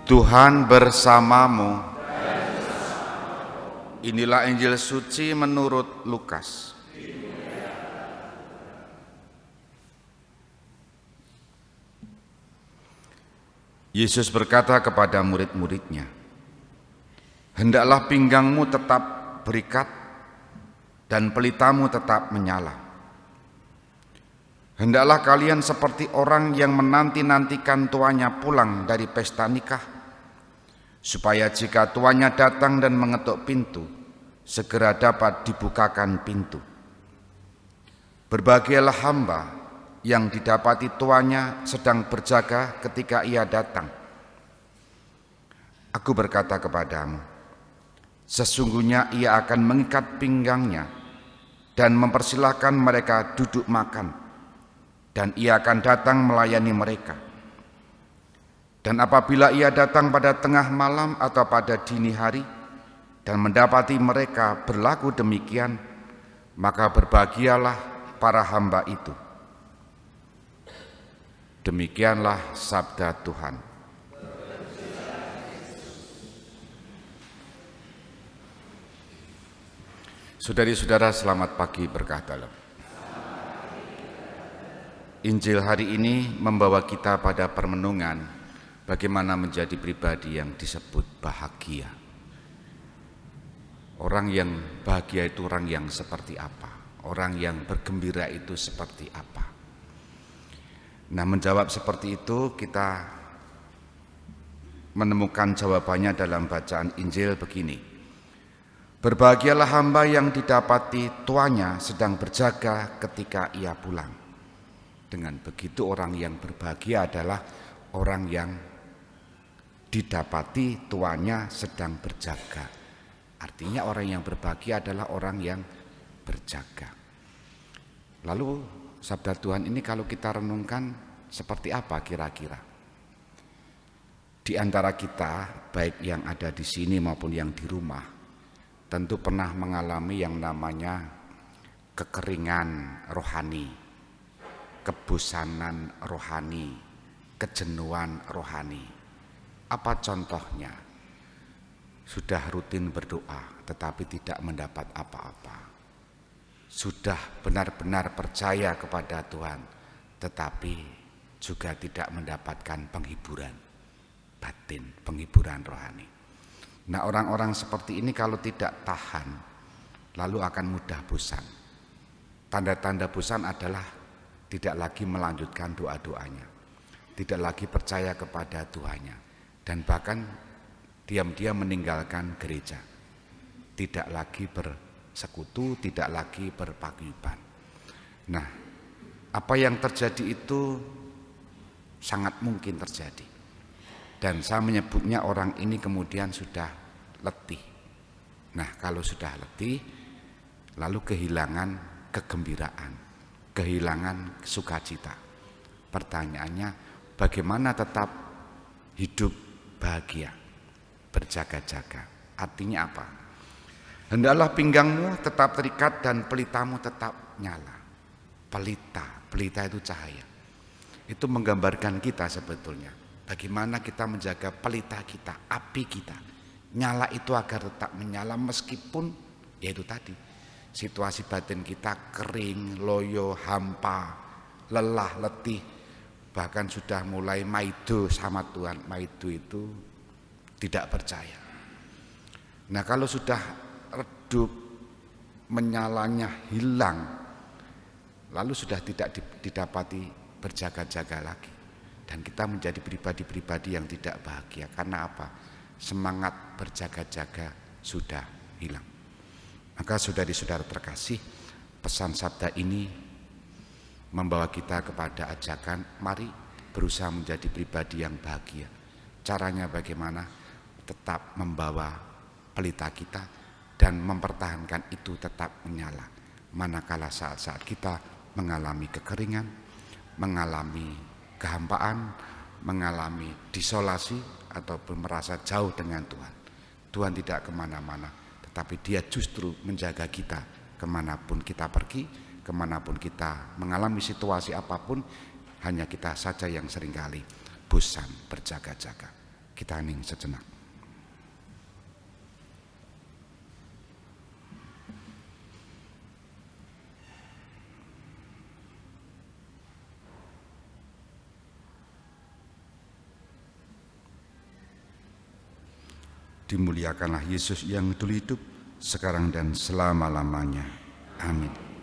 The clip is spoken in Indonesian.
Tuhan bersamamu. Inilah Injil suci menurut Lukas. Yesus berkata kepada murid-muridnya, "Hendaklah pinggangmu tetap berikat dan pelitamu tetap menyala. Hendaklah kalian seperti orang yang menanti-nantikan tuannya pulang dari pesta nikah, supaya jika tuannya datang dan mengetuk pintu, segera dapat dibukakan pintu. Berbahagialah hamba yang didapati tuannya sedang berjaga ketika ia datang. Aku berkata kepadamu, sesungguhnya ia akan mengikat pinggangnya dan mempersilahkan mereka duduk makan, dan ia akan datang melayani mereka. Dan apabila ia datang pada tengah malam atau pada dini hari dan mendapati mereka berlaku demikian, maka berbahagialah para hamba itu." Demikianlah sabda Tuhan. Saudari-saudara, selamat pagi, berkah dalam. Injil hari ini membawa kita pada permenungan bagaimana menjadi pribadi yang disebut bahagia. Orang yang bahagia itu orang yang seperti apa? Orang yang bergembira itu seperti apa? Nah, menjawab seperti itu kita menemukan jawabannya dalam bacaan Injil begini. Berbahagialah hamba yang didapati tuannya sedang berjaga ketika ia pulang. Dengan begitu orang yang berbahagia adalah orang yang didapati tuannya sedang berjaga. Artinya orang yang berbahagia adalah orang yang berjaga. Lalu sabda Tuhan ini kalau kita renungkan seperti apa kira-kira? Di antara kita, baik yang ada di sini maupun yang di rumah, tentu pernah mengalami yang namanya kekeringan rohani, kebosanan rohani, kejenuhan rohani. Apa contohnya? Sudah rutin berdoa tetapi tidak mendapat apa-apa. Sudah benar-benar percaya kepada Tuhan tetapi juga tidak mendapatkan penghiburan batin, penghiburan rohani. Nah, orang-orang seperti ini kalau tidak tahan lalu akan mudah bosan. Tanda-tanda bosan adalah tidak lagi melanjutkan doa-doanya, tidak lagi percaya kepada Tuhannya, dan bahkan diam-diam meninggalkan gereja, tidak lagi bersekutu, tidak lagi berpaguyuban. Nah, apa yang terjadi itu sangat mungkin terjadi, dan saya menyebutnya orang ini kemudian sudah letih. Nah, kalau sudah letih lalu kehilangan kegembiraan, kehilangan sukacita. Pertanyaannya, bagaimana tetap hidup bahagia, berjaga-jaga? Artinya apa? Hendaklah pinggangmu tetap terikat dan pelitamu tetap nyala. Pelita itu cahaya. Itu menggambarkan kita sebetulnya. Bagaimana kita menjaga pelita kita, api kita, nyala itu agar tetap menyala meskipun yaitu tadi situasi batin kita kering, loyo, hampa, lelah, letih, bahkan sudah mulai maido sama Tuhan. Maido itu tidak percaya. Nah, kalau sudah redup, menyalanya hilang, lalu sudah tidak didapati berjaga-jaga lagi, dan kita menjadi pribadi-pribadi yang tidak bahagia. Karena apa? Semangat berjaga-jaga sudah hilang. Maka saudari-saudara terkasih, pesan sabda ini membawa kita kepada ajakan mari berusaha menjadi pribadi yang bahagia. Caranya bagaimana? Tetap membawa pelita kita dan mempertahankan itu tetap menyala. Manakala saat-saat kita mengalami kekeringan, mengalami kehampaan, mengalami disolasi ataupun merasa jauh dengan Tuhan. Tuhan tidak kemana-mana, tetapi Dia justru menjaga kita kemanapun kita pergi, kemanapun kita mengalami situasi apapun. Hanya kita saja yang seringkali bosan berjaga-jaga. Kita hening sejenak. Dimuliakanlah Yesus yang dulu hidup, sekarang dan selama-lamanya. Amin.